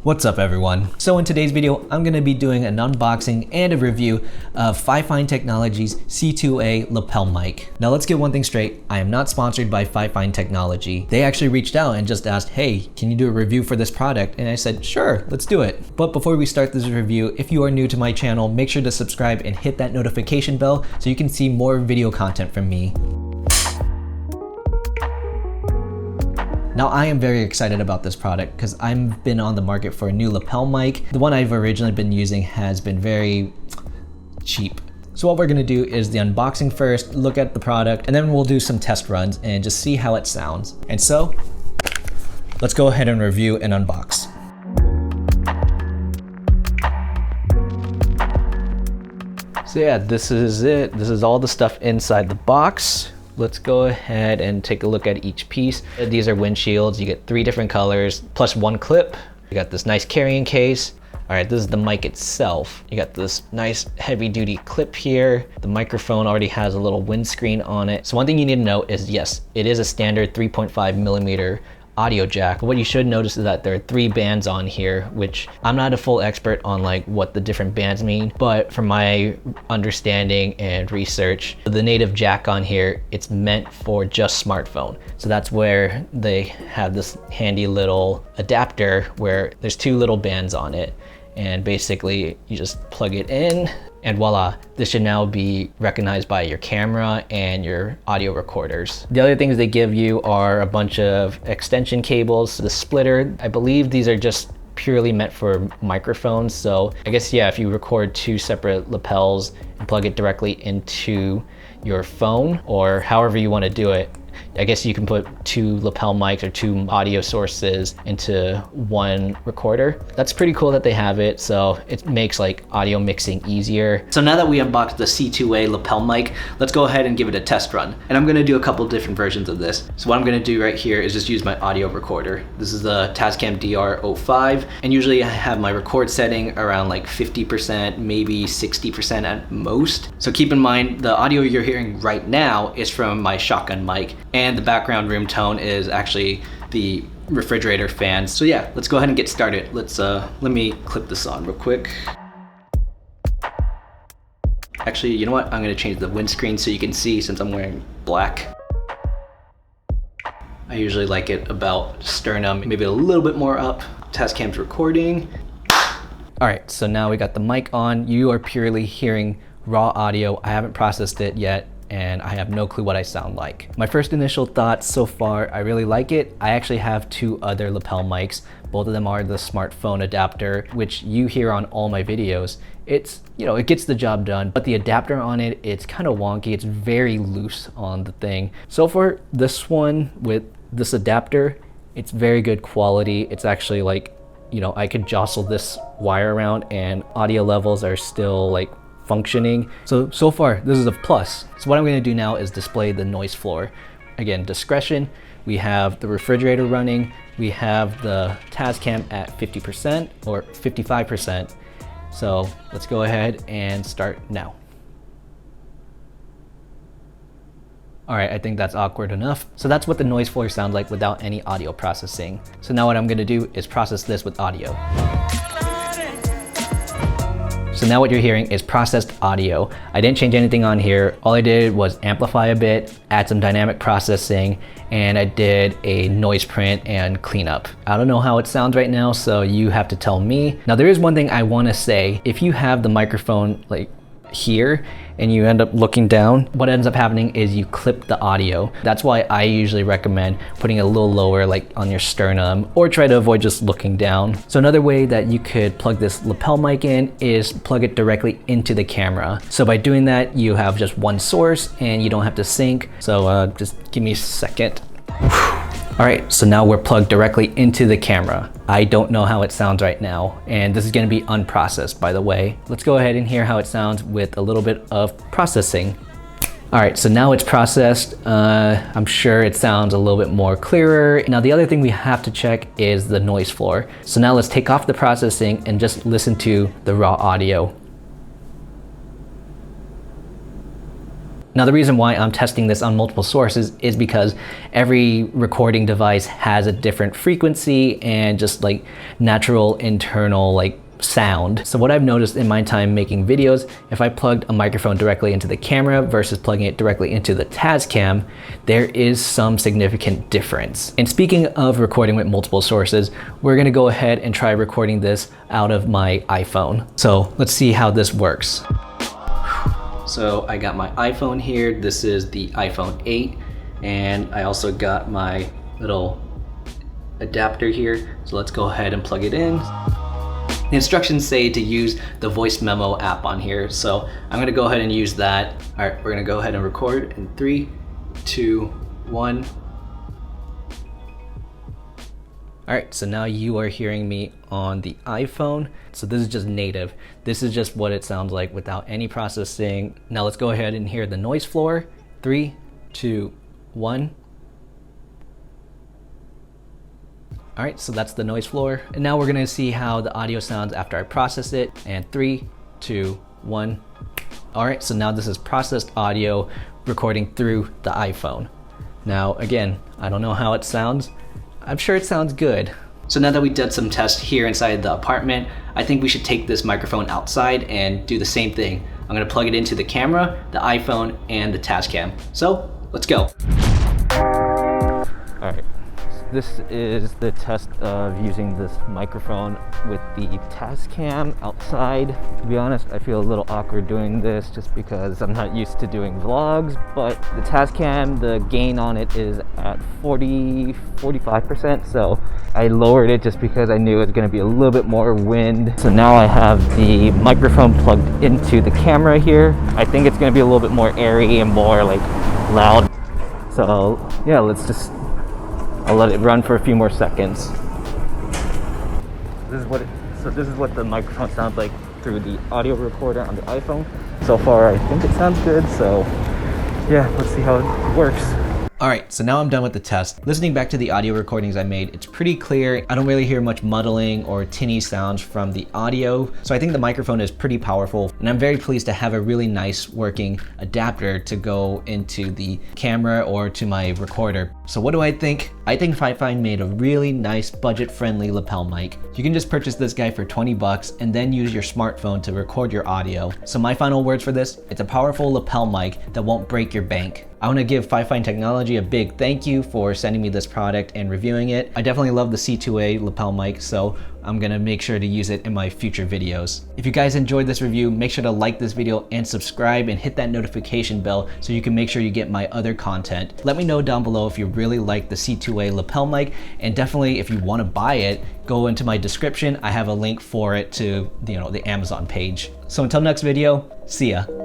What's up everyone? So in today's video, I'm going to be doing an unboxing and a review of Fifine Technology's C2A lapel mic. Now let's get one thing straight, I am not sponsored by Fifine Technology. They actually reached out and just asked, hey, can you do a review for this product? And I said, sure, let's do it. But before we start this review, if you are new to my channel, make sure to subscribe and hit that notification bell so you can see more video content from me. Now I am very excited about this product because I've been on the market for a new lapel mic. The one I've originally been using has been very cheap. So what we're gonna do is the unboxing first, look at the product, and then we'll do some test runs and just see how it sounds. And so, let's go ahead and review and unbox. So yeah, this is it. This is all the stuff inside the box. Let's go ahead and take a look at each piece. These are windshields. You get 3 different colors, plus 1 clip. You got this nice carrying case. All right, this is the mic itself. You got this nice heavy duty clip here. The microphone already has a little windscreen on it. So one thing you need to know is, yes, it is a standard 3.5 millimeter audio jack. What you should notice is that there are 3 bands on here, which I'm not a full expert on like what the different bands mean, but from my understanding and research, the native jack on here, it's meant for just smartphone. So that's where they have this handy little adapter where there's 2 little bands on it. And basically you just plug it in and voila, this should now be recognized by your camera and your audio recorders. The other things they give you are a bunch of extension cables. The splitter, I believe these are just purely meant for microphones. So I guess, yeah, if you record 2 separate lapels and plug it directly into your phone or however you want to do it, I guess you can put 2 lapel mics or 2 audio sources into 1 recorder. That's pretty cool that they have it, so it makes like audio mixing easier. So now that we unboxed the C2A lapel mic, let's go ahead and give it a test run. And I'm gonna do a couple different versions of this. So what I'm gonna do right here is just use my audio recorder. This is the Tascam DR05, and usually I have my record setting around like 50%, maybe 60% at most. So keep in mind, the audio you're hearing right now is from my shotgun mic, and the background room tone is actually the refrigerator fans. So yeah, let's go ahead and get started. Let me clip this on real quick. Actually, you know what? I'm gonna change the windscreen so you can see since I'm wearing black. I usually like it about sternum, maybe a little bit more up. Tascam's recording. All right, so now we got the mic on. You are purely hearing raw audio. I haven't processed it yet, and I have no clue what I sound like. My first initial thoughts so far, I really like it. I actually have 2 other lapel mics. Both of them are the smartphone adapter, which you hear on all my videos. It's, you know, it gets the job done, but the adapter on it, it's kind of wonky. It's very loose on the thing. So for this one with this adapter, it's very good quality. It's actually like, you know, I could jostle this wire around and audio levels are still like functioning. So far, this is a plus. So what I'm gonna do now is display the noise floor. Again, discretion. We have the refrigerator running. We have the Tascam at 50% or 55%. So let's go ahead and start now. All right, I think that's awkward enough. So that's what the noise floor sounds like without any audio processing. So now what I'm gonna do is process this with audio. So now what you're hearing is processed audio. I didn't change anything on here. All I did was amplify a bit, add some dynamic processing, and I did a noise print and cleanup. I don't know how it sounds right now, so you have to tell me. Now there is one thing I wanna say. If you have the microphone like here and you end up looking down, what ends up happening is you clip the audio. That's why I usually recommend putting it a little lower, like on your sternum, or try to avoid just looking down. So another way that you could plug this lapel mic in is plug it directly into the camera. So by doing that, you have just 1 source and you don't have to sync. So just give me a second. All right, so now we're plugged directly into the camera. I don't know how it sounds right now, and this is gonna be unprocessed, by the way. Let's go ahead and hear how it sounds with a little bit of processing. All right, so now it's processed. I'm sure it sounds a little bit more clearer. Now the other thing we have to check is the noise floor. So now let's take off the processing and just listen to the raw audio. Now, the reason why I'm testing this on multiple sources is because every recording device has a different frequency and just like natural internal like sound. So what I've noticed in my time making videos, if I plugged a microphone directly into the camera versus plugging it directly into the Tascam, there is some significant difference. And speaking of recording with multiple sources, we're gonna go ahead and try recording this out of my iPhone. So let's see how this works. So I got my iPhone here. This is the iPhone 8, and I also got my little adapter here. So let's go ahead and plug it in. The instructions say to use the voice memo app on here, so I'm gonna go ahead and use that. All right, we're gonna go ahead and record in 3, 2, 1. All right, so now you are hearing me on the iPhone. So this is just native. This is just what it sounds like without any processing. Now let's go ahead and hear the noise floor. 3, 2, 1. All right, so that's the noise floor. And now we're gonna see how the audio sounds after I process it. And 3, 2, 1. All right, so now this is processed audio recording through the iPhone. Now, again, I don't know how it sounds. I'm sure it sounds good. So now that we did some tests here inside the apartment, I think we should take this microphone outside and do the same thing. I'm gonna plug it into the camera, the iPhone, and the Tascam. So let's go. All right. This is the test of using this microphone with the Tascam outside. To be honest, I feel a little awkward doing this just because I'm not used to doing vlogs, but the Tascam, the gain on it is at 45%, so I lowered it just because I knew it was going to be a little bit more wind. So now I have the microphone plugged into the camera here. I think it's going to be a little bit more airy and more like loud. So yeah, I'll let it run for a few more seconds. This is what the microphone sounds like through the audio recorder on the iPhone. So far, I think it sounds good. So yeah, let's see how it works. All right, so now I'm done with the test. Listening back to the audio recordings I made, it's pretty clear. I don't really hear much muddling or tinny sounds from the audio. So I think the microphone is pretty powerful, and I'm very pleased to have a really nice working adapter to go into the camera or to my recorder. So what do I think? I think Fifine made a really nice budget-friendly lapel mic. You can just purchase this guy for 20 bucks and then use your smartphone to record your audio. So my final words for this, it's a powerful lapel mic that won't break your bank. I want to give Fifine Technology a big thank you for sending me this product and reviewing it. I definitely love the C2A lapel mic, so I'm gonna make sure to use it in my future videos. If you guys enjoyed this review, make sure to like this video and subscribe and hit that notification bell so you can make sure you get my other content. Let me know down below if you really like the C2A lapel mic, and definitely if you want to buy it, go into my description. I have a link for it to the Amazon page. So until next video, see ya.